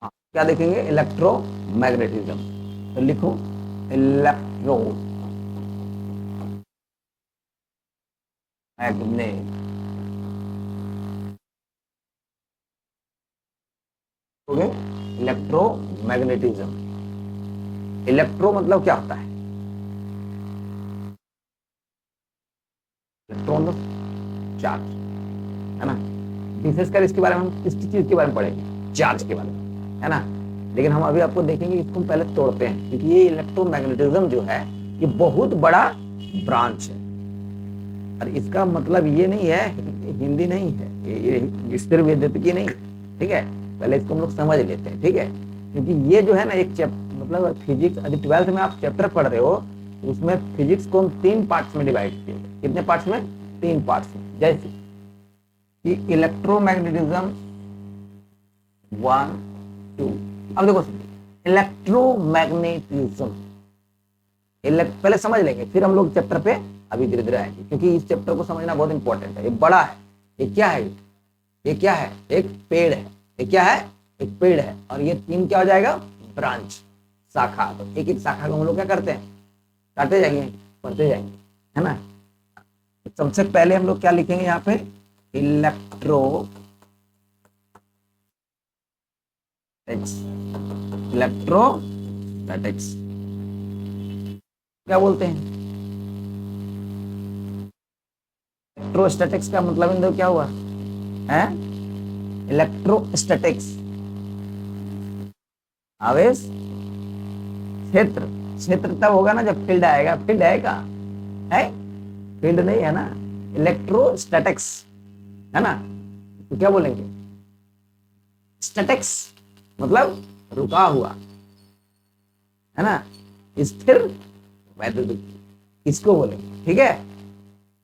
हाँ, क्या देखेंगे? इलेक्ट्रोमैग्नेटिज्म। तो लिखो इलेक्ट्रो मैग्नेट, हो गए इलेक्ट्रोमैग्नेटिज्म। इलेक्ट्रो मतलब क्या होता है? इलेक्ट्रॉन चार्ज, है ना। विशेषकर इसके बारे में हम किस चीज के बारे में पढ़ेंगे? चार्ज के बारे में, है ना। लेकिन हम अभी आपको देखेंगे, इसको हम पहले तोड़ते हैं, क्योंकि ये इलेक्ट्रोमैग्नेटिज्म जो है ये बहुत बड़ा ब्रांच है। और इसका मतलब ये नहीं है, हिंदी नहीं है ये स्थिर विद्युत नहीं, ठीक है। पहले इसको हम लोग समझ लेते हैं, ठीक है। क्योंकि ये जो है ना एक मतलब फिजिक्स, अभी 12th में आप चैप्टर पढ़ रहे हो, उसमें फिजिक्स को हम 3 पार्ट्स में डिवाइड किए। कितने पार्ट्स में? 3 पार्ट्स में। जैसे कि इलेक्ट्रोमैग्नेटिज्म 1 2। अब देखो इलेक्ट्रोमैग्नेटिज्म, पहले समझ लेंगे, फिर हम लोग चैप्टर पे अभी धीरे धीरे आएंगे, क्योंकि इस चैप्टर को समझना बहुत इंपॉर्टेंट है। ये बड़ा है। ये क्या है? ये क्या है? एक पेड़ है। ये क्या है? एक पेड़ है। और ये 3 क्या हो जाएगा? ब्रांच, शाखा। तो एक एक शाखा को हम लोग क्या करते हैं? काटते जाएंगे, पढ़ते जाएंगे, है ना। सबसे पहले हम लोग क्या लिखेंगे यहाँ पे? इलेक्ट्रोस्टैटिक्स। क्या बोलते हैं? इलेक्ट्रोस्टैटिक्स का मतलब इन दो क्या हुआ है? इलेक्ट्रोस्टैटिक्स, आवेश क्षेत्र। क्षेत्र तब होगा ना जब फील्ड आएगा। फील्ड आएगा है? फील्ड नहीं है ना। इलेक्ट्रोस्टैटिक्स, है ना। तो क्या बोलेंगे? स्टैटिक्स मतलब रुका हुआ, है ना, स्थिर वैद्युत, इसको बोलेंगे, ठीक है।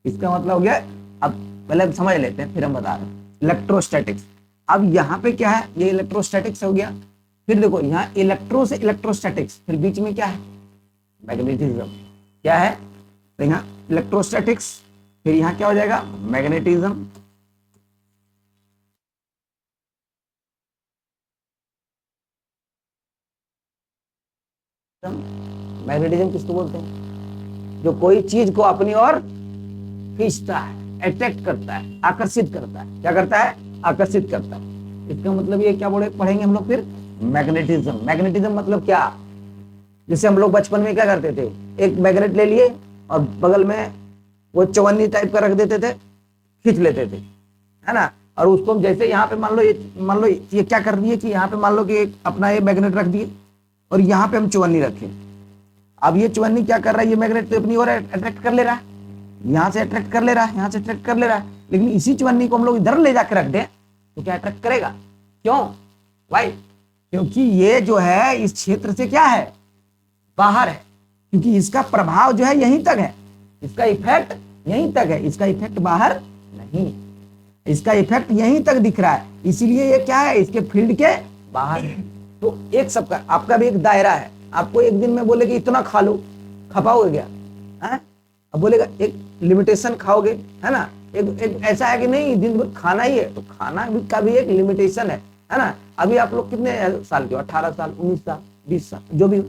इसका मतलब हो गया। अब पहले समझ लेते हैं, फिर हम बता रहे हैं इलेक्ट्रोस्टैटिक्स। अब यहाँ पे क्या है? ये इलेक्ट्रोस्टैटिक्स हो गया। फिर देखो यहाँ इलेक्ट्रो से इलेक्ट्रोस्टैटिक्स, फिर बीच में क्या है? मैग्नेटिज्म। क्या है? तो यहाँ इलेक्ट्रोस्टैटिक्स, फिर यहाँ क्या हो जाएगा? मैग्नेटिज्म। मैग्नेटिज्म किसको बोलते हैं? जो कोई चीज को अपनी ओर खींचता है, अट्रैक्ट करता है, आकर्षित करता है। क्या करता है? आकर्षित करता है। इसका मतलब ये क्या पढ़ेंगे हम लोग फिर? मैग्नेटिज्म। मैग्नेटिज्म मतलब क्या? जैसे हम लोग बचपन में क्या करते थे? एक मैग्नेट ले लिए और बगल में वो चवन्नी टाइप का रख देते थे, खींच लेते थे, है ना। और उसको हम जैसे यहाँ पे मान लो ये क्या कर दिए कि यहाँ पे मान लो कि अपना ये मैग्नेट रख दिए और यहाँ पे हम चवन्नी रखें। अब ये चवन्नी क्या कर रहा है? ये मैग्नेट तो अपनी ओर अट्रैक्ट कर ले रहा है, यहाँ से अट्रैक्ट कर ले रहा है, यहाँ से अट्रैक्ट कर ले रहा है। लेकिन इसी चवन्नी को हम लोग इधर ले जाकर रख दें तो क्या अट्रैक्ट करेगा? क्यों भाई? क्योंकि ये जो है इस क्षेत्र से क्या है? बाहर है। क्योंकि इसका प्रभाव जो है यहीं तक है, इसका इफेक्ट यहीं तक है, इसका इफेक्ट बाहर नहीं, इसका इफेक्ट यहीं तक दिख रहा है। इसीलिए ये क्या है? इसके फील्ड के बाहर है। तो एक सबका, आपका भी एक दायरा है। आपको एक दिन में बोले कि इतना खा लो, खपाओगे क्या? है? अब बोलेगा एक लिमिटेशन खाओगे, है ना। एक ऐसा है कि नहीं दिन भर खाना ही है, तो खाना भी का भी एक लिमिटेशन है ना। अभी आप लोग कितने साल के हो? 18 साल, 19 साल, 20 साल, जो भी।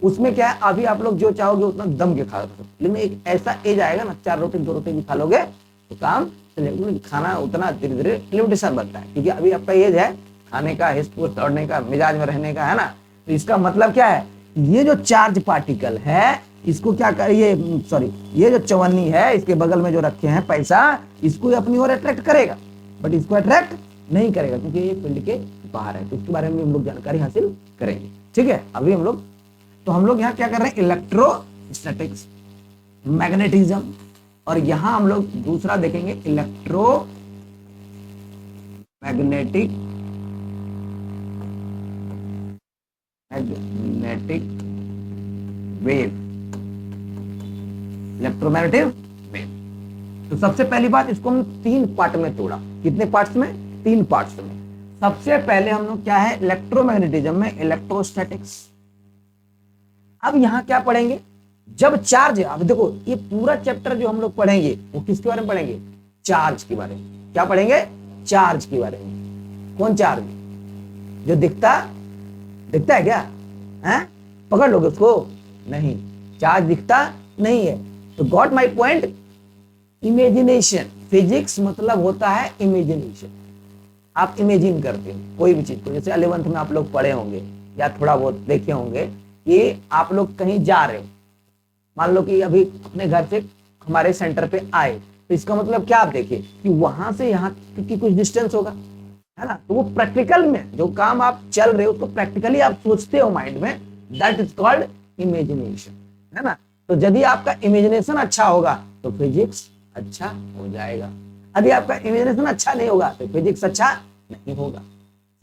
उसमें क्या है? अभी आप लोग जो चाहोगे उतना दम के खा सकते, लेकिन एक ऐसा एज आएगा ना, 4 रोटी 2 रोटी भी खा लोगे तो काम चलेगा। खाना उतना धीरे धीरे लिमिटेशन बनता है, क्योंकि अभी आपका एज है खाने का, हिस्स दौड़ने का, मिजाज में रहने का, है ना। तो इसका मतलब क्या है? ये जो चार्ज पार्टिकल है इसको क्या कर, ये जो चवन्नी है इसके बगल में जो रखे हैं पैसा, इसको अपनी ओर अट्रैक्ट करेगा, बट इसको अट्रैक्ट नहीं करेगा क्योंकि ये फील्ड के बाहर है। तो इसके बारे में हम लोग जानकारी हासिल करेंगे, ठीक है। अभी हम लोग यहाँ क्या कर रहे हैं? इलेक्ट्रोस्टैटिक्स, मैग्नेटिज्म, और यहां हम लोग दूसरा देखेंगे electro magnetic wave, electromagnetic wave. तो सबसे पहली बात, इसको हम 3 पार्ट में तोड़ा। कितने पार्ट्स में? 3 पार्ट्स में। सबसे पहले हम लोग क्या है? इलेक्ट्रोमैग्नेटिज्म में इलेक्ट्रोस्टैटिक्स। अब यहां क्या पढ़ेंगे? जब चार्ज, अब देखो ये पूरा चैप्टर जो हम लोग पढ़ेंगे वो किसके बारे में पढ़ेंगे? चार्ज के बारे में। क्या पढ़ेंगे? चार्ज के बारे में। कौन चार्ज? जो दिखता दिखता है क्या? हैं? पकड़ लोगे उसको? नहीं, चार्ज दिखता नहीं है। तो got my point? Imagination. Physics मतलब होता है इमेजिनेशन। आप इमेजिन करते हो कोई भी चीज को, जैसे 11th में आप लोग पढ़े होंगे या थोड़ा बहुत देखे होंगे कि आप लोग कहीं जा रहे हो, मान लो कि अभी अपने घर से हमारे सेंटर पे आए, तो इसका मतलब क्या? आप देखिए कि वहां से यहाँ की कुछ डिस्टेंस होगा, है ना? तो वो प्रैक्टिकल में जो काम आप चल रहे हो उसको प्रैक्टिकली आप सोचते हो माइंड में, दैट इज कॉल्ड इमेजिनेशन, है ना? तो यदि आपका इमेजिनेशन अच्छा होगा तो फिजिक्स अच्छा हो जाएगा। यदि आपका इमेजिनेशन अच्छा नहीं होगा तो फिजिक्स अच्छा नहीं होगा।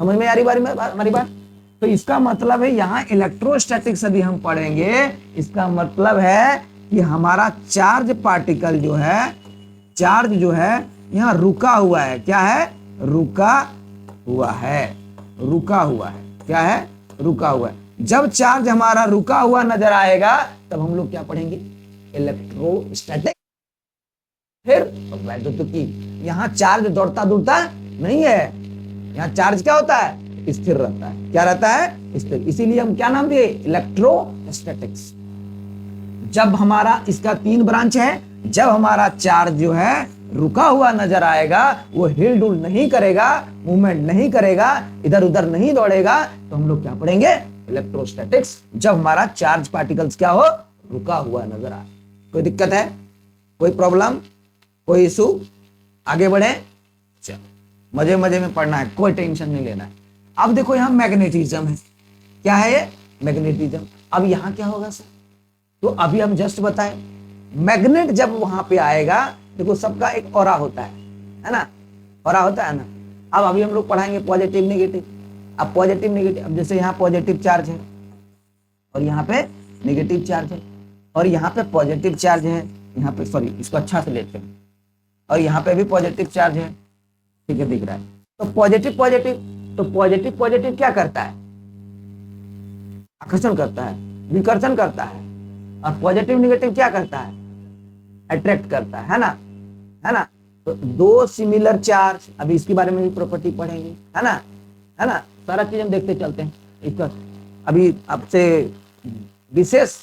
समझ में आ रही हमारी बात? तो इसका मतलब है यहाँ इलेक्ट्रोस्टैटिक्स यदि हम पढ़ेंगे, इसका मतलब है कि हमारा चार्ज पार्टिकल जो है, चार्ज जो है यहाँ रुका हुआ है। क्या है? रुका हुआ है। रुका हुआ है। क्या है? रुका हुआ है। जब चार्ज हमारा रुका हुआ नजर आएगा तब हम लोग क्या पढ़ेंगे? इलेक्ट्रोस्टैटिक। फिर वैद्युतिकी। यहाँ चार्ज दौड़ता दूड़ता नहीं है, यहाँ चार्ज क्या होता है? स्थिर रहता है। क्या रहता है? स्थिर। इसीलिए हम क्या नाम दिए? इलेक्ट्रोस्टैटिक्स। जब हमारा इसका 3 ब्रांच है, जब हमारा चार्ज जो है रुका हुआ नजर आएगा, वो हिल डुल नहीं करेगा, मूवमेंट नहीं करेगा, इधर उधर नहीं दौड़ेगा, तो हम लोग क्या पढ़ेंगे? इलेक्ट्रोस्टैटिक्स। जब हमारा चार्ज पार्टिकल्स क्या हो? रुका हुआ नजर आए। कोई दिक्कत है? कोई प्रॉब्लम? कोई इशू? आगे बढ़े? चलो, मजे मजे में पढ़ना है, कोई टेंशन नहीं लेना है। अब देखो यहाँ मैग्नेटिज्म है। क्या है ये? मैग्नेटिज्म। अब यहाँ क्या होगा सर? तो अभी हम जस्ट बताए, मैग्नेट जब वहां पे आएगा, देखो सबका एक ऑरा होता है ना? ऑरा होता है ना? अब अभी हम लोग पढ़ाएंगे पॉजिटिव नेगेटिव। अब पॉजिटिव नेगेटिव, अब जैसे यहाँ पॉजिटिव चार्ज है और यहाँ पे नेगेटिव चार्ज है, और यहाँ पे पॉजिटिव चार्ज है, यहाँ पे, सॉरी इसको अच्छा से लेते हैं, और यहाँ पे भी पॉजिटिव चार्ज है। ठीक है, दिख रहा है? तो पॉजिटिव पॉजिटिव, तो पॉजिटिव पॉजिटिव क्या करता है? आकर्षण करता है, विकर्षण करता है। और पॉजिटिव नेगेटिव क्या करता है? अट्रैक्ट करता है ना? है ना? तो 2 सिमिलर चार्ज, अभी इसके बारे में भी प्रॉपर्टी पढ़ेंगे, है ना? है ना? सारा चीज हम देखते चलते हैं। इसका अभी आपसे विशेष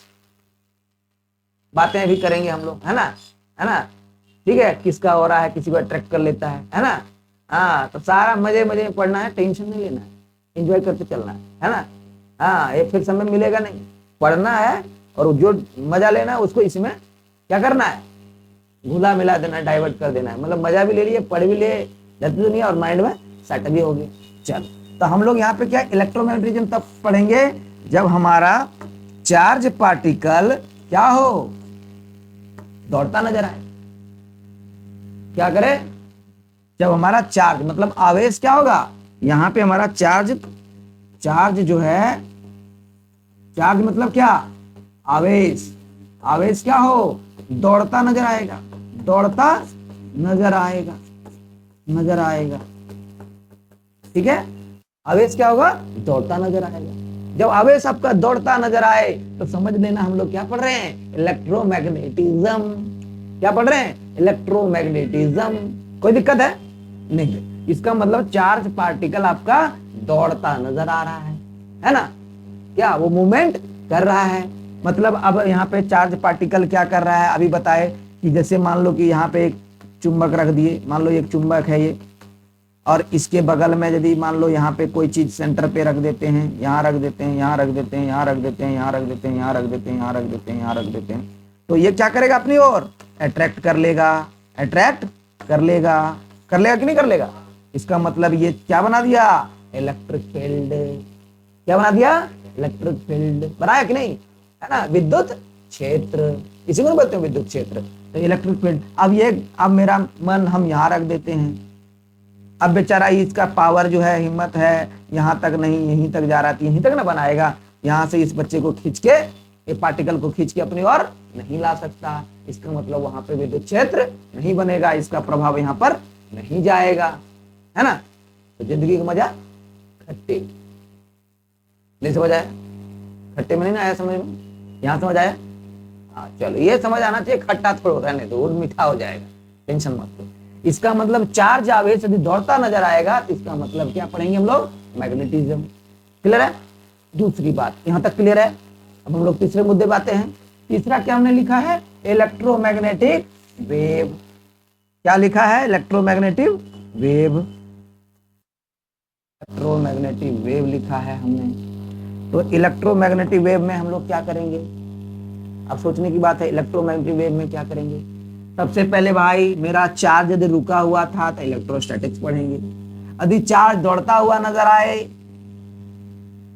बातें भी करेंगे हम लोग, है ना? है ना? ठीक है, किसका हो रहा है, किसी को अट्रैक्ट कर लेता है ना? हाँ, तो सारा मजे मजे में पढ़ना है, टेंशन नहीं लेना है, एंजॉय करते चलना है ना? हाँ, ये फिर समय मिलेगा नहीं, पढ़ना है और जो मजा लेना है उसको इसमें क्या करना है? घुला मिला देना है, डाइवर्ट कर देना है। मतलब मजा भी ले लिए, पढ़ भी लिए, जाती दुनिया, और माइंड में सेट भी हो गई। चल, तो हम लोग यहाँ पे क्या इलेक्ट्रोमैग्नेटिज्म तब पढ़ेंगे जब हमारा चार्ज पार्टिकल क्या हो? दौड़ता नजर आए। क्या करे? जब हमारा चार्ज मतलब आवेश क्या होगा? यहाँ पे हमारा चार्ज जो है, चार्ज मतलब क्या? आवेश। आवेश क्या हो? दौड़ता नजर आएगा। दौड़ता नजर आएगा। नजर आएगा। ठीक है? आवेश क्या होगा? दौड़ता नजर आएगा। जब आवेश आपका दौड़ता नजर आए तो समझ लेना हम लोग क्या पढ़ रहे हैं? इलेक्ट्रोमैग्नेटिज्म। क्या पढ़ रहे हैं? इलेक्ट्रोमैग्नेटिज्म। कोई दिक्कत है? नहीं। इसका मतलब चार्ज पार्टिकल आपका दौड़ता नजर आ रहा है ना? क्या वो मूवमेंट कर रहा है? मतलब अब यहाँ पे चार्ज पार्टिकल क्या कर रहा है? अभी बताए कि जैसे मान लो कि यहाँ पे एक चुंबक रख दिए, मान लो एक चुंबक है ये, और इसके बगल में यदि मान लो यहाँ पे कोई चीज सेंटर पे रख देते हैं, यहाँ रख देते हैं, यहाँ रख देते हैं, यहाँ रख देते हैं, यहाँ रख देते हैं, यहाँ रख देते हैं, यहाँ रख देते हैं, यहाँ रख देते हैं, तो ये क्या करेगा? अपनी ओर अट्रैक्ट कर लेगा। अट्रैक्ट कर लेगा। कर लेगा कि नहीं कर लेगा? इसका मतलब ये क्या बना दिया? Electric field. क्या बना दिया? इलेक्ट्रिक फील्ड बनाया कि नहीं? है ना? विद्युत क्षेत्र, इसी को बोलते हैं विद्युत क्षेत्र। तो इलेक्ट्रिक फील्ड। अब मेरा मन हम यहाँ रख देते हैं, अब बेचारा इसका पावर जो है, हिम्मत है, यहाँ तक नहीं, यहीं तक जा रहा थी, यहीं तक ना बनाएगा। यहाँ से इस बच्चे को खींच के, ये पार्टिकल को खींच के अपनी ओर नहीं ला सकता। इसका मतलब वहां पे विद्युत क्षेत्र नहीं बनेगा, इसका प्रभाव यहाँ पर नहीं जाएगा, है ना? तो जिंदगी का मजा खट्टे। नहीं समझ आया? खट्टे में नहीं ना आया समझ में? यहाँ समझ आया? हाँ, चलो, ये समझ आना चाहिए। खट्टा थोड़ा रहने दो, मीठा हो जाएगा, टेंशन मत लो। इसका मतलब चार्ज आवेश यदि दौड़ता नजर आएगा तो इसका मतलब क्या पढ़ेंगे हम लोग? मैग्नेटिज्म। क्लियर है? दूसरी बात, यहां तक क्लियर है। अब हम लोग तीसरे मुद्दे पे आते हैं। तीसरा क्या हमने लिखा है? Electromagnetic wave. क्या लिखा है? Electromagnetic wave. इलेक्ट्रोमैग्नेटिक वेव लिखा है हमने। तो इलेक्ट्रोमैग्नेटिक वेव में हम लोग क्या करेंगे? अब सोचने की बात है, इलेक्ट्रोमैग्नेटिक वेव में क्या करेंगे? सबसे पहले भाई मेरा चार्ज यदि रुका हुआ था तो इलेक्ट्रोस्टैटिक्स पढ़ेंगे। यदि चार्ज दौड़ता हुआ नजर आए,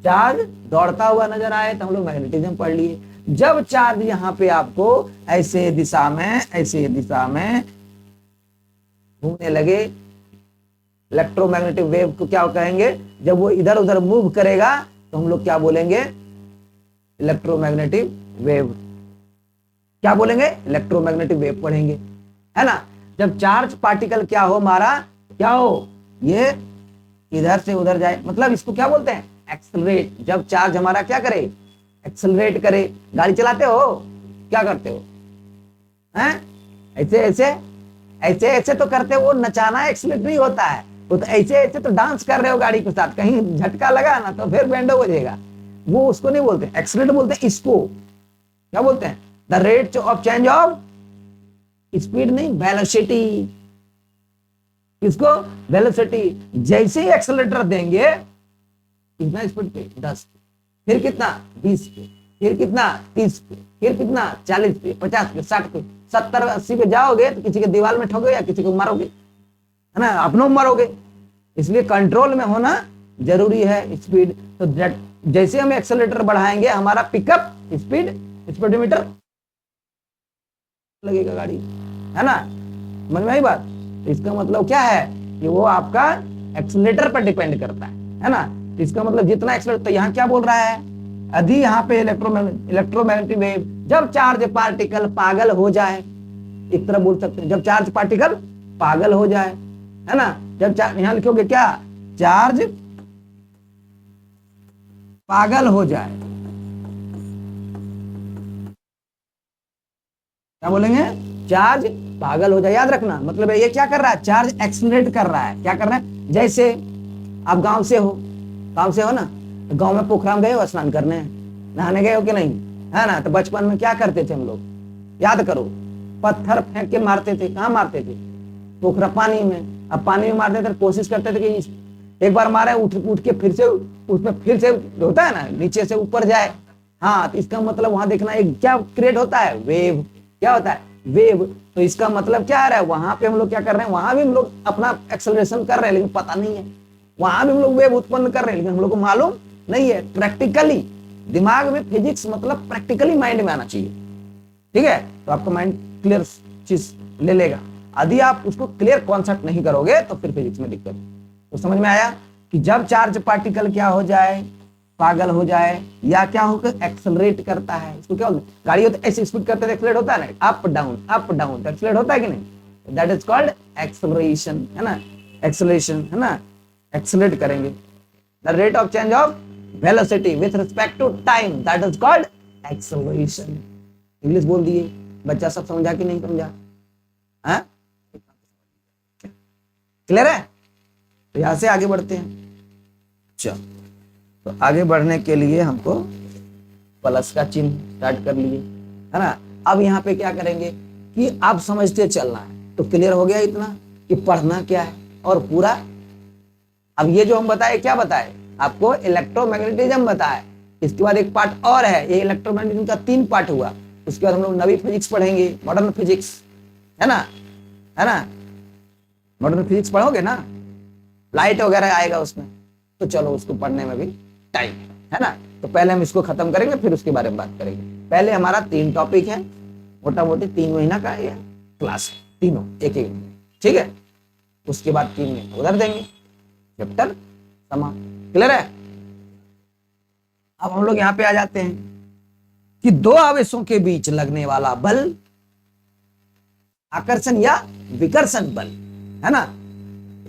चार्ज दौड़ता हुआ नजर आए तो हम लोग मैग्नेटिज्म पढ़ लिए। जब चार्ज यहाँ पे आपको ऐसे दिशा में घूमने लगे, इलेक्ट्रोमैग्नेटिक वेव को क्या कहेंगे? जब वो इधर उधर मूव करेगा तो हम लोग क्या बोलेंगे? Electromagnetic wave. क्या बोलेंगे? इलेक्ट्रोमैग्नेटिक वेव पढ़ेंगे, है ना। जब चार्ज पार्टिकल क्या हो हमारा, क्या हो, ये इधर से उधर जाए, मतलब इसको क्या बोलते हैं? एक्सेलरेट। जब चार्ज हमारा क्या करे? एक्सेलरेट करे। गाड़ी चलाते हो, क्या करते हो? हैं? ऐसे ऐसे ऐसे ऐसे तो करते हो, वो नचाना एक्सेलरेट नहीं होता है, वो तो ऐसे ऐसे तो डांस कर रहे हो गाड़ी के साथ, कहीं झटका लगा ना तो फिर बैंडो बजेगा। वो उसको नहीं बोलते एक्सेलरेट, बोलते हैं इसको क्या बोलते हैं? The rate of change of speed, नहीं वेलोसिटी। किसको? वेलोसिटी। जैसे ही एक्सेलरेटर देंगे कितना स्पीड पे? 10 पे, फिर कितना? 20 पे, फिर कितना? 30 पे, फिर कितना? 40 पे, 50 पे, 60 पे, 70 80 पे जाओगे तो किसी के दीवार में ठोकोगे या किसी को मारोगे, है ना, अपनों मरोगे। इसलिए कंट्रोल में होना जरूरी है स्पीड। तो जैसे हम एक्सेलरेटर बढ़ाएंगे हमारा पिकअप स्पीड, स्पीडोमीटर लगेगा गाड़ी, है ना। समझ में आई बात? इसका मतलब क्या है कि वो आपका एक्सेलरेटर पर डिपेंड करता है ना। इसका मतलब जितना एक्सेलरेटर, तो यहाँ क्या बोल रहा है? यदि यहाँ पे इलेक्ट्रोमैग्नेटिक वेव, जब चार्ज पार्टिकल पागल हो जाए, एक तरह बोल सकते हैं जब चार्ज पार्टिकल पागल हो जाए, है ना। जब चार्ज, यहां लिखोगे क्या? चार्ज पागल हो जाए, क्या बोलेंगे? चार्ज पागल हो जाए। याद रखना, मतलब ये क्या कर रहा है? चार्ज एक्सेलरेट कर रहा है। क्या कर रहा है? जैसे आप गांव से हो ना, गांव में पोखरा में गए हो स्नान करने, नहाने गए हो कि नहीं, है ना। तो बचपन में क्या करते थे हम लोग? याद करो, पत्थर फेंक के मारते थे। कहाँ मारते थे? पोखरा, पानी में। अब पानी में मारते थे, कोशिश करते थे कि एक बार मारे उठ के फिर से उसमें फिर से होता है ना, नीचे से ऊपर जाए। हाँ, तो इसका मतलब वहां देखना एक क्या क्रिएट होता है? वेव। क्या होता है? वेव। तो इसका मतलब क्या आ रहा है? वहां पे हम लोग क्या कर रहे हैं? वहां भी हम लोग अपना एक्सेलरेशन कर रहे हैं, लेकिन पता नहीं है। वहां भी हम लोग वेव उत्पन्न कर रहे हैं, लेकिन हम लोग को मालूम नहीं है। प्रैक्टिकली दिमाग में, फिजिक्स मतलब प्रैक्टिकली माइंड में आना चाहिए, ठीक है। तो आपका माइंड क्लियर चीज ले लेगा। यदि आप उसको क्लियर कॉन्सेप्ट नहीं करोगे तो फिर फिजिक्स में दिक्कत। तो समझ में आया कि जब चार्ज पार्टिकल क्या हो जाए? पागल हो जाए, या क्या होकर एक्सेलरेट करता है। इसको क्या बोलते हैं? गाड़ी हो तो ऐसे स्पीड करते हैं, एक्सेलरेट होता है ना, अप डाउन अप डाउन, तो एक्सेलरेट होता है कि नहीं? दैट इज कॉल्ड एक्सेलरेशन, है ना। एक्सेलरेशन, है ना, एक्सेलरेट करेंगे। The rate of change of velocity with respect to time, that is called acceleration. English बोल दिए, बच्चा सब समझा कि नहीं समझा? क्लियर है? तो यहां से आगे बढ़ते हैं। चलो, तो आगे बढ़ने के लिए हमको प्लस का चिन्ह स्टार्ट कर लिए, है ना। अब यहाँ पे क्या करेंगे कि आप समझते चलना है। तो क्लियर हो गया इतना कि पढ़ना क्या है और पूरा। अब ये जो हम बताए, क्या बताए आपको? इलेक्ट्रोमैग्नेटिज्म बताए। इसके बाद एक पार्ट और है, ये इलेक्ट्रोमैग्नेटिज्म का 3 पार्ट हुआ। उसके बाद हम लोग नवी फिजिक्स पढ़ेंगे, मॉडर्न फिजिक्स, है ना, है ना। मॉडर्न फिजिक्स पढ़ोगे ना, लाइट वगैरह आएगा उसमें, तो चलो उसको पढ़ने में भी टाइम है ना। तो पहले हम इसको खत्म करेंगे, फिर उसके बारे में बात करेंगे। पहले हमारा 3 टॉपिक है, मोटा मोटी 3 महीना का ये क्लास है, तीनों एक एक, ठीक है। उसके बाद 3 महीने उधर देंगे, चैप्टर समाप्त। क्लियर है? अब हम लोग यहाँ पे आ जाते हैं कि 2 आवेशों के बीच लगने वाला बल आकर्षण या विकर्षण बल, है ना,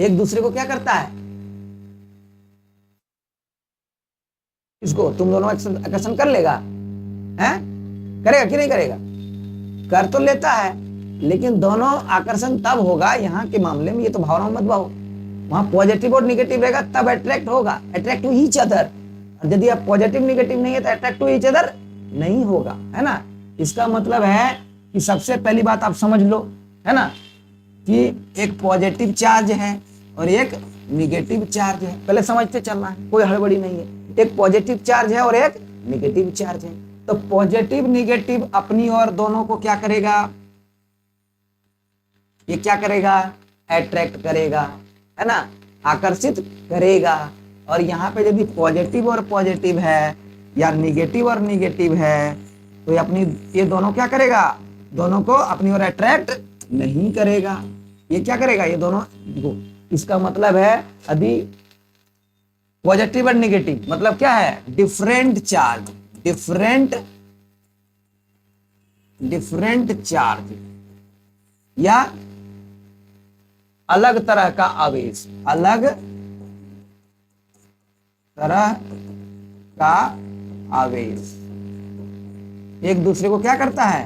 एक दूसरे को क्या करता है? इसको तुम दोनों आकर्षण कर लेगा, है? करेगा कि नहीं करेगा? कर तो लेता है, लेकिन दोनों आकर्षण तब होगा, यहाँ के मामले में ये तो भावना मत भाव, वहां पॉजिटिव और निगेटिव रहेगा तब अट्रैक्ट होगा, अट्रैक्ट टू ईच अदर। और यदि आप पॉजिटिव निगेटिव नहीं है तो अट्रैक्ट टू ईच अदर नहीं होगा, है ना। इसका मतलब है कि सबसे पहली बात आप समझ लो, है ना, कि एक पॉजिटिव चार्ज है और एक निगेटिव चार्ज है। पहले समझते चलना है, कोई हड़बड़ी नहीं है। एक पॉजिटिव चार्ज है और एक निगेटिव चार्ज है। तो पॉजिटिव निगेटिव अपनी ओर दोनों को क्या करेगा, ये क्या करेगा, अट्रैक्ट करेगा, है ना, आकर्षित करेगा। और यहाँ पे यदि पॉजिटिव और पॉजिटिव है या निगेटिव और निगेटिव है तो ये दोनों क्या करेगा, दोनों को अपनी ओर अट्रैक्ट नहीं करेगा। ये क्या करेगा, ये दोनों देखो, इसका मतलब है यदि पॉजिटिव और निगेटिव मतलब क्या है, डिफरेंट चार्ज, डिफरेंट चार्ज या अलग तरह का आवेश, अलग तरह का आवेश एक दूसरे को क्या करता है,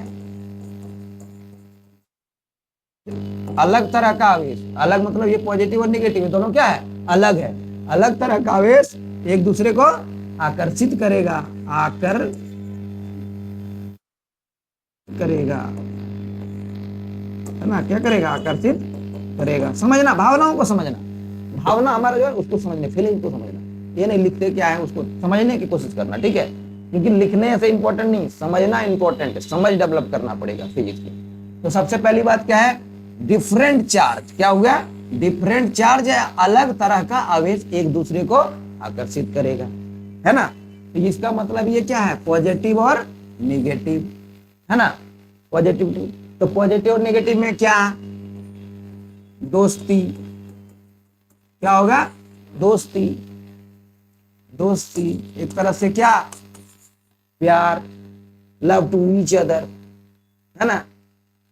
अलग तरह का आवेश। अलग मतलब ये पॉजिटिव और निगेटिव दोनों क्या है, अलग है। अलग तरह का आवेश एक दूसरे को आकर्षित करेगा, करेगा, है ना, क्या करेगा, आकर्षित करेगा। समझना, भावनाओं को समझना, भावना हमारा जो है उसको समझने, फीलिंग को समझना। ये नहीं लिखते क्या है उसको समझने की कोशिश करना, ठीक है, क्योंकि लिखने से इंपॉर्टेंट नहीं, समझना इंपॉर्टेंट है। समझ डेवलप करना पड़ेगा फिजिक्स में। तो सबसे पहली बात क्या है, डिफरेंट चार्ज। क्या हो गया, डिफरेंट चार्ज है, अलग तरह का आवेश एक दूसरे को आकर्षित करेगा, है ना। तो इसका मतलब ये क्या है, पॉजिटिव और निगेटिव, है ना, पॉजिटिव। तो पॉजिटिव और नेगेटिव में क्या, दोस्ती। क्या होगा, दोस्ती, दोस्ती एक तरह से क्या, प्यार, लव टू ईच अदर, है ना।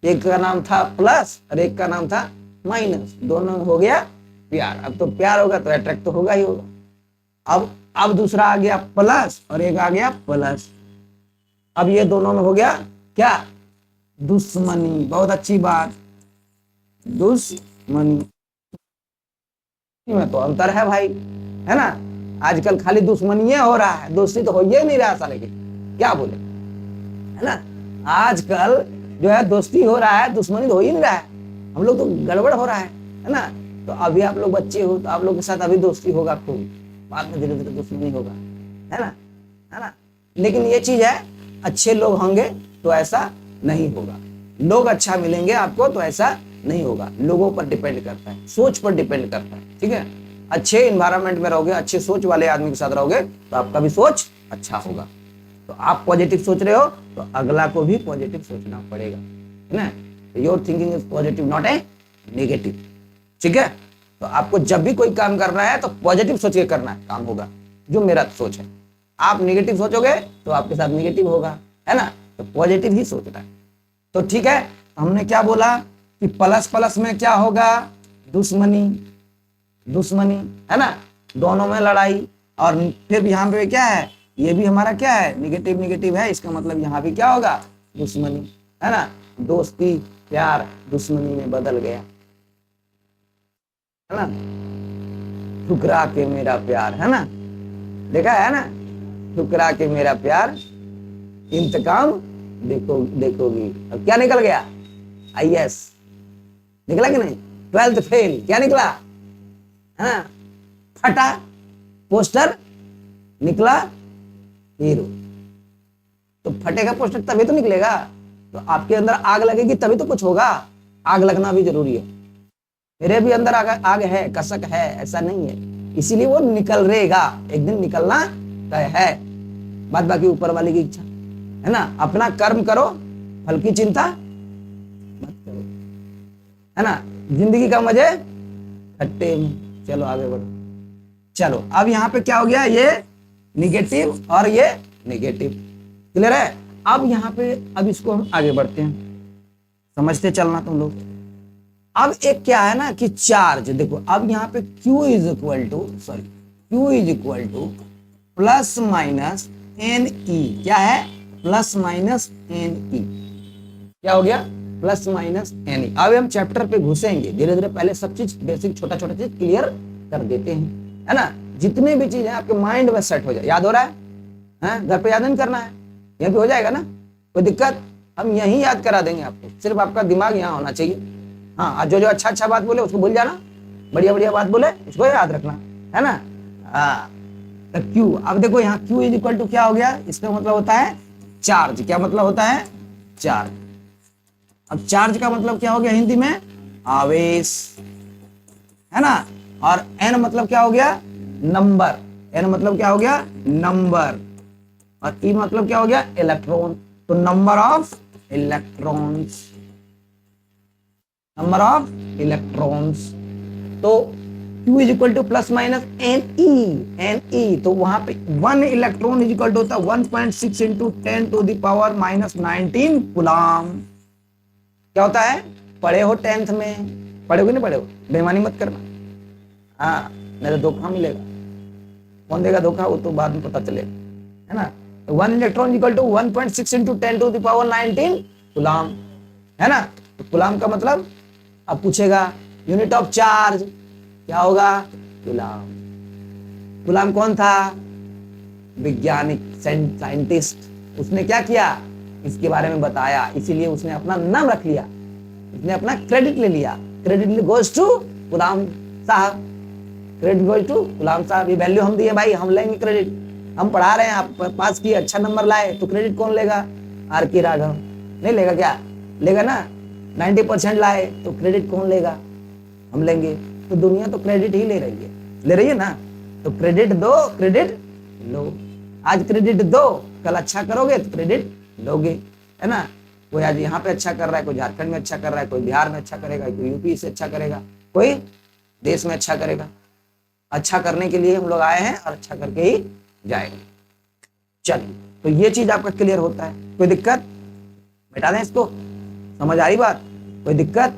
एक का नाम था प्लस और एक का नाम था माइनस, दोनों हो गया प्यार। अब तो प्यार होगा तो अट्रैक्ट तो होगा ही होगा। अब दूसरा आ गया प्लस और एक आ गया प्लस। अब ये दोनों में हो गया क्या, दुश्मनी। बहुत अच्छी बात, दुश्मनी में तो अंतर है भाई, है ना। आजकल खाली दुश्मनी हो रहा है, दोस्ती तो हो ही नहीं रहा साले के, क्या बोले, है ना। आजकल जो है दोस्ती हो रहा है, दुश्मनी तो हो ही नहीं रहा है। हम लोग तो गड़बड़ हो रहा है ना। तो अभी आप लोग बच्चे हो तो आप लोग के साथ अभी दोस्ती होगा खूब, बाद में धीरे धीरे दुश्मनी होगा, है ना, है ना। लेकिन ये चीज है, अच्छे लोग होंगे तो ऐसा नहीं होगा, लोग अच्छा मिलेंगे आपको तो ऐसा नहीं होगा। लोगों पर डिपेंड करता है, सोच पर डिपेंड करता है, ठीक है। अच्छे इन्वायरमेंट में रहोगे, अच्छे सोच वाले आदमी के साथ रहोगे तो आपका भी सोच अच्छा होगा। तो आप पॉजिटिव सोच रहे हो तो अगला को भी पॉजिटिव सोचना पड़ेगा, है ना। Your thinking is positive not a negative, ठीक है। तो आपको जब भी कोई काम करना है तो पॉजिटिव सोच के करना है, काम होगा। जो मेरा सोच है, आप नेगेटिव सोचोगे तो आपके साथ नेगेटिव होगा, है ना। तो पॉजिटिव ही सोचना है। तो ठीक है, हमने क्या बोला कि प्लस प्लस में क्या होगा, दुश्मनी, दुश्मनी, है ना, दोनों में लड़ाई। और फिर यहाँ पे क्या है, ये भी हमारा क्या है, निगेटिव निगेटिव है, इसका मतलब यहाँ भी क्या होगा, दुश्मनी, है ना। दोस्ती प्यार दुश्मनी में बदल गया, है ना। ठुकरा के मेरा प्यार, है ना, देखा है ना, ठुकरा के मेरा प्यार इंतकाम देखोगी। अब क्या निकल गया, IAS निकला कि नहीं, 12th फेल, क्या निकला, है ना, फटा पोस्टर निकला हीरो। तो फटेगा पोस्टर तभी तो निकलेगा, तो आपके अंदर आग लगेगी तभी तो कुछ होगा। आग लगना भी जरूरी है, मेरे भी अंदर आग है, कसक है, ऐसा नहीं है, इसीलिए वो निकल रहेगा, एक दिन निकलना तय है। बात बाकी ऊपर वाले की इच्छा, है ना। अपना कर्म करो, फल की चिंता मत करो, है ना। जिंदगी का मजे खट्टे में। चलो आगे बढ़ो। चलो अब यहाँ पे क्या हो गया, ये निगेटिव और ये निगेटिव, क्लियर है। अब यहाँ पे अब इसको हम आगे बढ़ते हैं, समझते चलना तुम लोग। अब एक क्या है ना कि चार्ज, देखो अब यहाँ पे Q is equal to plus minus NE। क्या है, प्लस माइनस NE। क्या हो गया, प्लस माइनस NE। अब हम चैप्टर पे घुसेंगे धीरे धीरे, पहले सब चीज बेसिक छोटा छोटा चीज क्लियर कर देते हैं, है ना। जितने भी चीज है आपके माइंड में सेट हो जाए। याद हो रहा है? घर पे याद नहीं करना है, यहाँ पे हो जाएगा ना, कोई दिक्कत? हम यहीं याद करा देंगे आपको, सिर्फ आपका दिमाग यहाँ होना चाहिए। हाँ, जो जो अच्छा अच्छा बात बोले उसको भूल जाना, बढ़िया बढ़िया बात बोले उसको याद रखना, है ना। तो क्यू, अब देखो यहाँ क्यू इज इक्वल टू क्या हो गया, इसका मतलब होता है चार्ज। क्या मतलब होता है? चार्ज। अब चार्ज का मतलब क्या हो गया हिंदी में? आवेश, है ना। और एन मतलब क्या हो गया? नंबर। एन मतलब क्या हो गया? नंबर। और ई मतलब क्या हो गया? इलेक्ट्रॉन। तो number of electrons, number of electrons. तो Q is equal to plus minus n e, तो वहां पे 1 इलेक्ट्रॉन इज इक्वल टू होता है 1.6 into 10 to the power minus 19 coulomb. क्या होता है? पढ़े हो 10th में, पढ़े हो कि नहीं पढ़े हो? बेईमानी मत करना, हाँ, नहीं तो धोखा मिलेगा। कौन देगा धोखा, वो तो बाद में पता चलेगा, है ना। 1 electron equal to 1.6 into 10 to the power 19 coulomb, है ना। तो कूलम का मतलब अब पूछेगा यूनिट ऑफ चार्ज क्या होगा? कूलम। कूलम कौन था? वैज्ञानिक, साइंटिस्ट। उसने क्या किया? इसके बारे में बताया, इसीलिए उसने अपना नाम रख लिया, उसने अपना क्रेडिट ले लिया। क्रेडिट गोज टू कूलम साहब, क्रेडिट गोज टू कूलम साहब। ये वैल्यू हम दिए भाई, हम लेंगे क्रेडिट। हम पढ़ा रहे हैं, आप पास किए, अच्छा नंबर लाए, तो क्रेडिट कौन लेगा? आर के राघव नहीं लेगा क्या? लेगा ना। 90% लाए तो क्रेडिट कौन लेगा? हम लेंगे। तो दुनिया तो क्रेडिट ही ले रही है ना। तो क्रेडिट दो, क्रेडिट लो। आज क्रेडिट दो, कल अच्छा करोगे तो क्रेडिट लोगे, है ना। कोई आज यहाँ पे अच्छा कर रहा है, कोई झारखंड में अच्छा कर रहा है, कोई बिहार में अच्छा करेगा, कोई यूपी से अच्छा करेगा, कोई देश में अच्छा करेगा। अच्छा करने के लिए हम लोग आए हैं और अच्छा करके ही जाएंगे। चलिए, तो ये चीज आपका क्लियर होता है। कोई दिक्कत? मिटा दें इसको, समझ आ रही बात? कोई दिक्कत?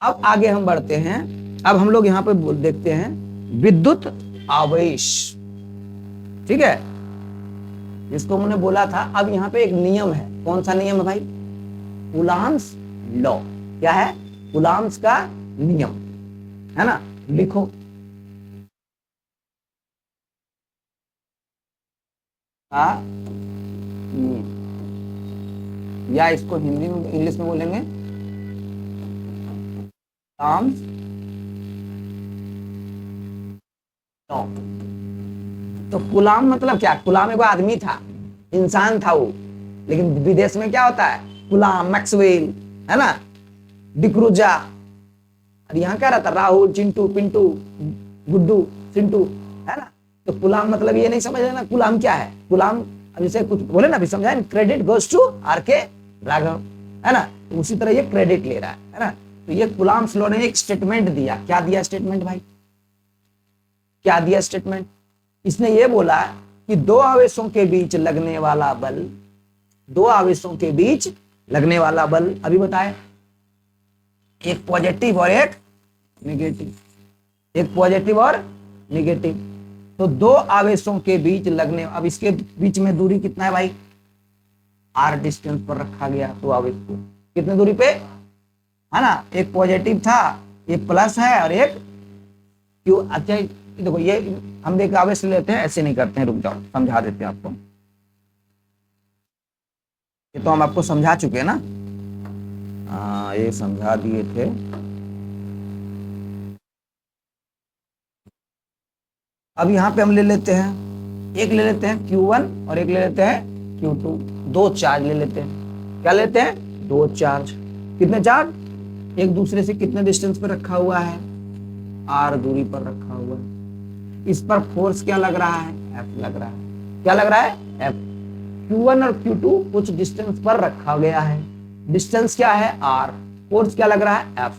अब आगे हम बढ़ते हैं। अब हम लोग यहाँ पे देखते हैं विद्युत आवेश, ठीक है, जिसको मैंने बोला था। अब यहाँ पे एक नियम है। कौन सा नियम है भाई? Coulomb's law. क्या है? कूलम्स का नियम, है ना। लिखो, या इसको हिंदी में, इंग्लिश में बोलेंगे कूलम्स लॉ। तो गुलाम मतलब क्या? गुलाम एक आदमी था, इंसान था वो, लेकिन विदेश में क्या होता है? गुलाम, मैक्सवेल, है ना, डिक्रूजा। और यहाँ क्या रहता? राहुल, चिंटू, पिंटू, गुड्डू, चिंटू, है ना। तो गुलाम मतलब ये नहीं समझ रहे ना, गुलाम क्या है? गुलाम जैसे कुछ बोले ना, अभी समझाए, क्रेडिट गोज टू आर के राघव, है ना। तो उसी तरह ये क्रेडिट ले रहा है ना। तो ये गुलाम लॉ ने एक स्टेटमेंट दिया। क्या दिया स्टेटमेंट भाई? क्या दिया स्टेटमेंट? इसने ये बोला कि दो आवेशों के बीच लगने वाला बल, दो आवेशों के बीच लगने वाला बल, अभी बताए, एक पॉजिटिव और एक नेगेटिव, एक पॉजिटिव और नेगेटिव। तो दो आवेशों के बीच लगने, अब इसके बीच में दूरी कितना है भाई? आर डिस्टेंस पर रखा गया। तो आवेश को कितने दूरी पे, है ना। एक पॉजिटिव था, एक प्लस है, और एक क्यों। अच्छा देखो, ये हम देख आवेश लेते हैं, ऐसे नहीं करते हैं, रुक जाओ समझा देते हैं आपको। ये तो हम आपको समझा चुके हैं ना, ये समझा दिए थे। अब यहाँ पे हम ले लेते हैं, एक ले लेते हैं Q1 और एक ले लेते हैं Q2। दो चार्ज ले लेते हैं। क्या लेते हैं? दो चार्ज। कितने चार्ज? एक दूसरे से कितने डिस्टेंस पर रखा हुआ है? R दूरी पर रखा हुआ है। इस पर फोर्स क्या लग रहा है? F लग रहा है। क्या लग रहा है? F। Q1 और Q2 कुछ डिस्टेंस पर रखा गया है। डिस्टेंस क्या है? R। फोर्स क्या लग रहा है? F।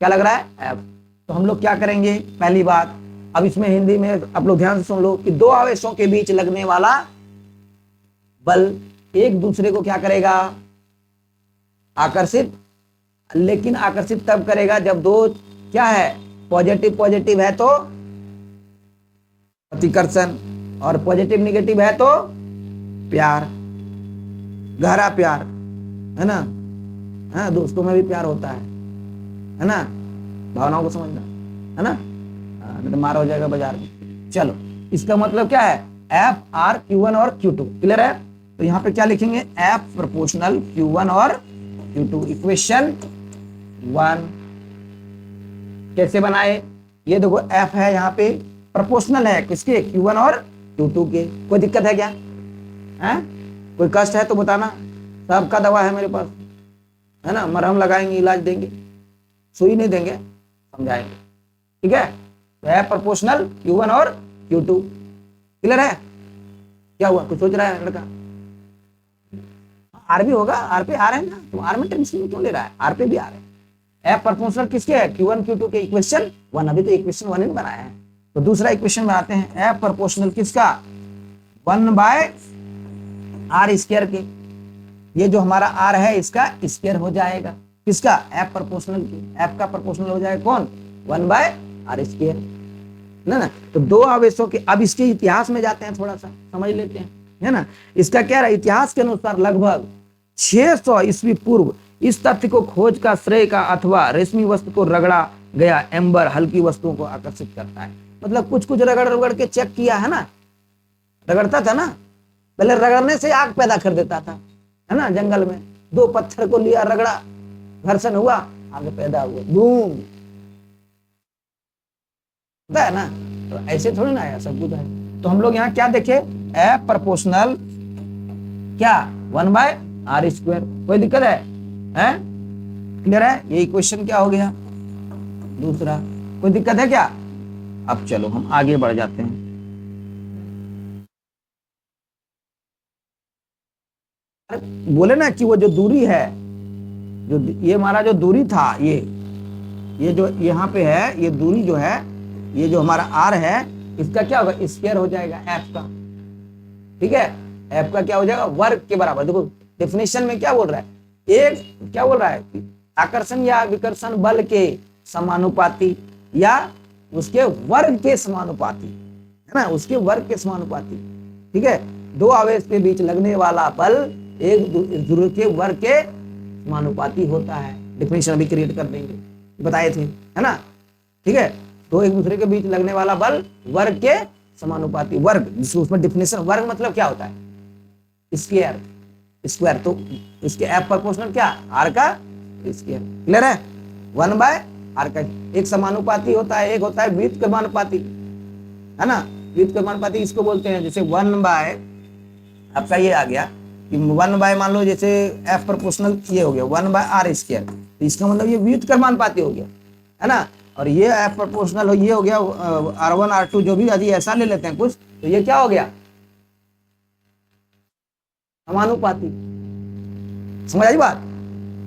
क्या लग रहा है? F। तो हम लोग क्या करेंगे? पहली बात, अब इसमें हिंदी में आप लोग ध्यान से सुन लो कि दो आवेशों के बीच लगने वाला बल एक दूसरे को क्या करेगा? आकर्षित। लेकिन आकर्षित तब करेगा जब दो क्या है? पॉजिटिव पॉजिटिव है तो प्रतिकर्षण, और पॉजिटिव निगेटिव है तो प्यार, गहरा प्यार, है ना। हाँ, दोस्तों में भी प्यार होता है, है ना, भावनाओं को समझना, है ना, नहीं तो मार हो जाएगा बाजार में। चलो, इसका मतलब क्या है, एफ आर Q1 और Q2, क्लियर है। तो यहाँ पे क्या लिखेंगे, एफ प्रोपोर्शनल Q1 और Q2, इक्वेशन 1 कैसे बनाए, ये देखो एफ है यहाँ पे प्रोपोर्शनल है किसके, Q1 और Q2 के। कोई दिक्कत है क्या, है कोई कष्ट है तो बताना, सबका दवा है मेरे पास, है ना, मरहम लगाएंगे, इलाज देंगे, सुई नहीं देंगे, समझाएंगे, ठीक है। तो है प्रोपोर्शनल Q1 और Q2, क्लियर है। क्या हुआ, कुछ सोच रहा है लड़का, आर भी होगा, आर पे आर है ना, तो आर में टेंशन क्यों ले रहा है, आर पे भी आर है। एफ प्रोपोर्शनल किसके है, Q1 Q2 के, इक्वेशन 1, अभी तो इक्वेशन 1 ही बनाया है, तो दूसरा इक्वेशन बनाते हैं, एफ प्रोपोर्शनल किसका, 1/r² के, ये जो हमारा r है इसका स्क्वायर हो जाएगा, किसका, एफ प्रोपोर्शनल की, एफ का प्रोपोर्शनल हो जाएगा कौन, 1/r², ना। तो दो आवेशों के, अब इसके इतिहास में जाते हैं, थोड़ा सा समझ लेते हैं, है ना। इसका क्या रहा, इतिहास के अनुसार लगभग 600 ईस्वी पूर्व इस तथ्य को खोज का श्रेय का अथवा रेशमी वस्तु को रगड़ा गया एम्बर हल्की वस्तुओं को आकर्षित करता है। मतलब कुछ कुछ रगड़ रगड़ के चेक किया है ना, रगड़ता था ना, पहले रगड़ने से आग पैदा कर देता था, है ना, जंगल में 2 पत्थर को लिया, रगड़ा, घर्षण हुआ, आग पैदा हुआ, बूम, है ना। तो ऐसे थोड़ी ना आया, सब कुछ है। तो हम लोग यहाँ क्या देखे, एफ प्रोपोर्शनल क्या, 1/r², कोई दिक्कत है, क्लियर है, ये इक्वेशन क्या हो गया, दूसरा, कोई दिक्कत है क्या। अब चलो हम आगे बढ़ जाते हैं। बोले ना कि वो जो दूरी है, जो ये हमारा जो दूरी था, ये जो यहाँ पे है, ये दूरी जो है, ये जो हमारा r है, इसका क्या होगा, स्क्वायर हो जाएगा f का, ठीक है, f का क्या हो जाएगा, वर्ग के बराबर। देखो डेफिनेशन में क्या बोल रहा है, एक क्या बोल रहा है, आकर्षण या विकर्षण बल के समानुपाती या उसके वर्ग के समानुपाती, है ना, उसके वर्ग के समानुपाती, ठीक है। दो आवेश के बीच लगने वाला बल एक दूसरे के वर्ग के समानुपाती होता है। डेफिनेशन अभी क्रिएट कर देंगे, बताए थे, है ना, ठीक है। तो एक दूसरे के बीच लगने वाला बल वर्ग के समानुपाती, वर्ग जिसको उसमें डेफिनेशन, वर्ग मतलब क्या होता है, स्क्वायर, स्क्वायर, तो इसके एफ प्रोपोर्शनल क्या, आर का स्क्वायर, क्लियर है, 1/r का। एक समानुपाती होता है, एक होता है व्युत्क्रमानुपाती, है ना, व्युत्क्रमानुपाती इसको बोलते हैं, जैसे 1/ आपका ये आ गया कि 1/ मान लो जैसे एफ प्रोपोर्शनल ये हो गया 1/r², तो इसका मतलब ये व्युत्क्रमानुपाती हो गया, है ना। और ये एफ प्रोपोर्शनल हो, ये हो गया R1 R2 जो भी यदि ऐसा ले लेते हैं कुछ, तो ये क्या हो गया, समानुपाती, समझ आ रही बात,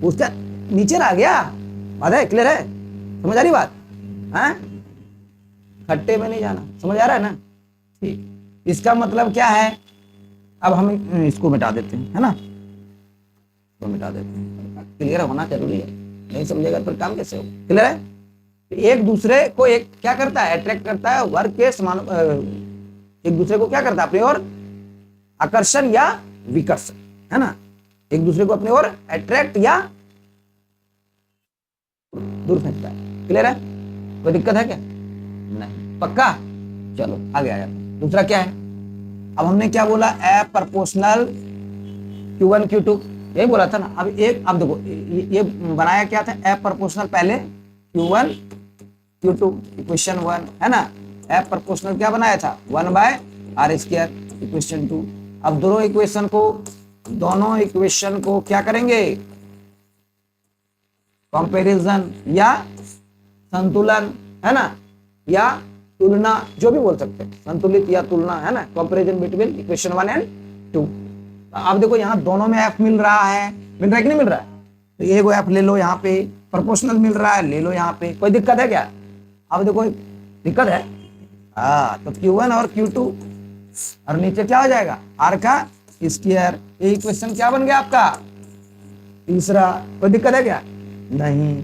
उसका नीचे आ गया, बात है, क्लियर है, समझ आ रही बात, है, खट्टे में नहीं जाना, समझ आ रहा है ना, ठीक। इसका मतलब क्या है, अब हम इसको मिटा देते हैं, है ना, इसको मिटा देते हैं, क्लियर होना जरूरी है, नहीं समझेगा तो काम कैसे हो, क्लियर है। एक दूसरे को एक क्या करता है, अट्रैक्ट करता है, वर्ग के समान, एक दूसरे को क्या करता है, अपनी ओर आकर्षण या विकर्षण, है ना, एक दूसरे को अपनी ओर अट्रैक्ट या दूर फेंकता है, क्लियर है, कोई दिक्कत है क्या, नहीं, पक्का। चलो आगे आ जाते हैं, दूसरा क्या है, अब हमने क्या बोला, एफ प्रोपोर्शनल Q1 Q2, यही बोला था ना। अब एक, अब देखो ये बनाया क्या था, एफ प्रोपोर्शनल पहले Q1 Q2 इक्वेशन 1, है ना, एफ प्रोपोर्शनल क्या बनाया था, 1/r² इक्वेशन 2। अब दोनों इक्वेशन को क्या करेंगे, कंपैरिजन या संतुलन, है ना, या तुलना, जो भी बोल सकते हैं, संतुलित या तुलना, है ना, कंपैरिजन बिटवीन इक्वेशन 1 एंड 2। अब देखो यहाँ दोनों में एफ मिल रहा है कि नहीं मिल रहा है, तो एक एफ ले लो, यहाँ पे प्रोपोर्शनल मिल रहा है, ले लो यहाँ पे, कोई दिक्कत है क्या, अब देखो दिक्कत है, तो Q1 और Q2 और नीचे क्या हो जाएगा, R का स्क्वायर, ये इक्वेशन क्या बन गया आपका, तीसरा, कोई दिक्कत है क्या, नहीं,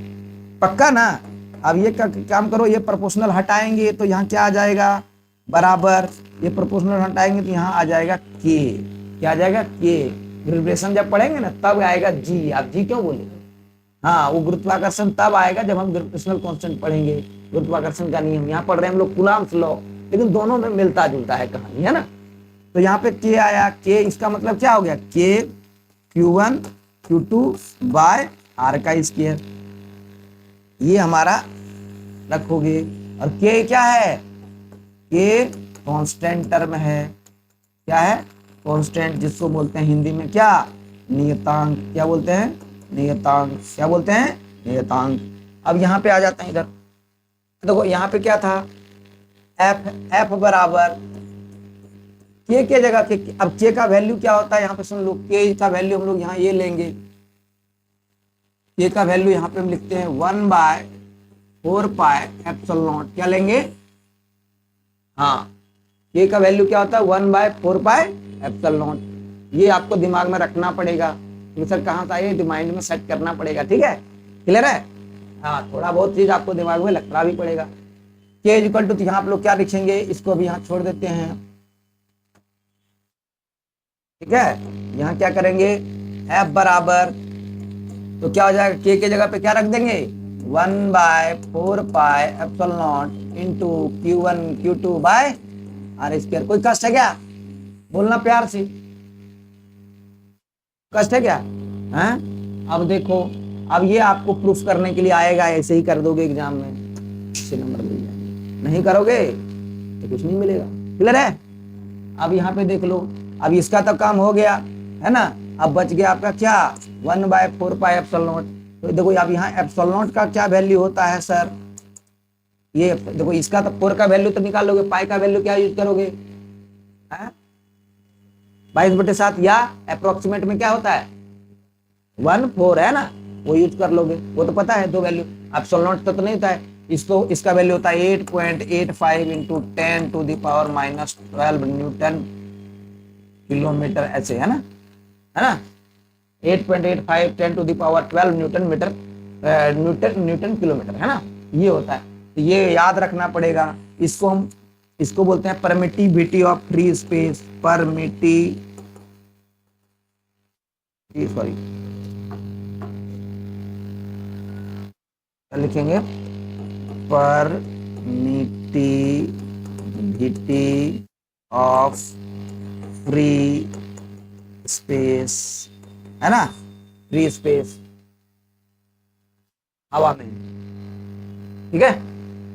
पक्का ना। अब ये काम करो, ये प्रोपोर्शनल हटाएंगे तो यहाँ क्या आ जाएगा, बराबर, ये प्रोपोर्शनल हटाएंगे तो यहाँ आ जाएगा K, क्या आ जाएगा, K, ग्रेजुएशन जब पढ़ेंगे ना तब आएगा G, आप G क्यों बोले, हाँ, वो गुरुत्वाकर्षण तब आएगा जब हम ग्रेविटेशनल कांस्टेंट पढ़ेंगे, गुरुत्वाकर्षण का नियम। यहाँ पढ़ रहे हैं हम लोग कूलम्ब्स लॉ, लेकिन दोनों में मिलता जुलता है कहानी, है ना। तो यहाँ पे के आया, के इसका मतलब क्या हो गया, के Q1 Q2 बाय आर का स्क्वायर, ये हमारा रखोगे। और के क्या है, के कांस्टेंट टर्म है, क्या है, कांस्टेंट, जिसको बोलते हैं हिंदी में क्या, नियतांक। क्या बोलते हैं, नियतांक। क्या बोलते हैं, नियतांक। अब यहाँ पे आ जाते हैं इधर, देखो यहाँ पे क्या था, एफ बराबर के जगह के। अब के का वैल्यू क्या होता है, यहाँ पे सुन लो, के का वैल्यू हम लोग यहाँ ये लेंगे, के का वैल्यू यहाँ पे हम लिखते हैं 1/4πε0। क्या लेंगे, हाँ, के का वैल्यू क्या होता है, 1/4πε0। ये आपको दिमाग में रखना पड़ेगा, तो सर कहाँ से आए, माइंड में सेट करना पड़ेगा, ठीक है, क्लियर है। हाँ, थोड़ा बहुत चीज आपको दिमाग में रखना भी पड़ेगा। के इक्वल टू, यहाँ आप लोग क्या लिखेंगे, इसको भी यहाँ छोड़ देते हैं, ठीक है। यहाँ क्या करेंगे, एफ बराबर, तो क्या हो जाएगा, के जगह पे क्या रख देंगे, 1/4πε0 into Q1 Q2 bye are square. कोई कष्ट है क्या, बोलना प्यार से, कष्ट है क्या, है। अब देखो, अब ये आपको प्रूफ करने के लिए आएगा, ऐसे ही कर दोगे एग्जाम में, अच्छे नंबर मिल जाएंगे, नहीं करोगे तो कुछ नहीं मिलेगा, क्लियर है। अब यहाँ पे देख लो, अब इसका तो काम हो गया, है ना। अब बच गया आपका क्या, 1/4πε0। तो देखो अब यहाँ एप्सिलॉन का क्या वैल्यू होता है सर, ये देखो, इसका तो 4 का वैल्यू तो निकालोगे, पाई का वैल्यू क्या यूज करोगे, 22/7, या अप्रोक्सीमेट में क्या होता है 1/4, है ना, वो यूज कर लोगे, वो तो पता है दो वैल्यू। एप्सिलॉन तो नहीं होता है, इसको, इसका वैल्यू होता है 8.85 इंटू 10⁻⁻12 न्यूटन किलोमीटर, ऐसे, है ना, 8.85 10⁻12 न्यूटन किलोमीटर, है ना, ये होता है। तो ये याद रखना पड़ेगा, इसको बोलते हैं परमिटिविटी ऑफ फ्री स्पेस, लिखेंगे परमिटिविटी ऑफ फ्री स्पेस, है ना, फ्री स्पेस हवा में, ठीक है।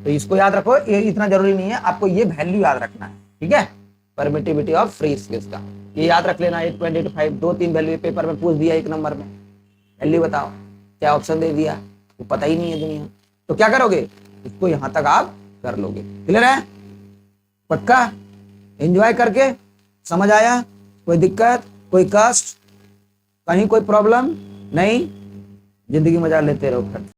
तो इसको याद रखो, ये इतना जरूरी नहीं है, आपको ये वैल्यू याद रखना है, ठीक है, परमिटिविटी ऑफ फ्री स्पेस का ये याद रख लेना। 8.85, 2-3 वैल्यू पेपर में पूछ दिया, 1 नंबर में वैल्यू बताओ, क्या ऑप्शन दे दिया, वो पता ही नहीं है दुनिया, तो क्या करोगे, इसको यहां तक आप कर लोगे, क्लियर है, पक्का। एंजॉय करके, समझ आया, कोई दिक्कत, कोई कष्ट, कहीं कोई प्रॉब्लम नहीं, जिंदगी मजा लेते रहो।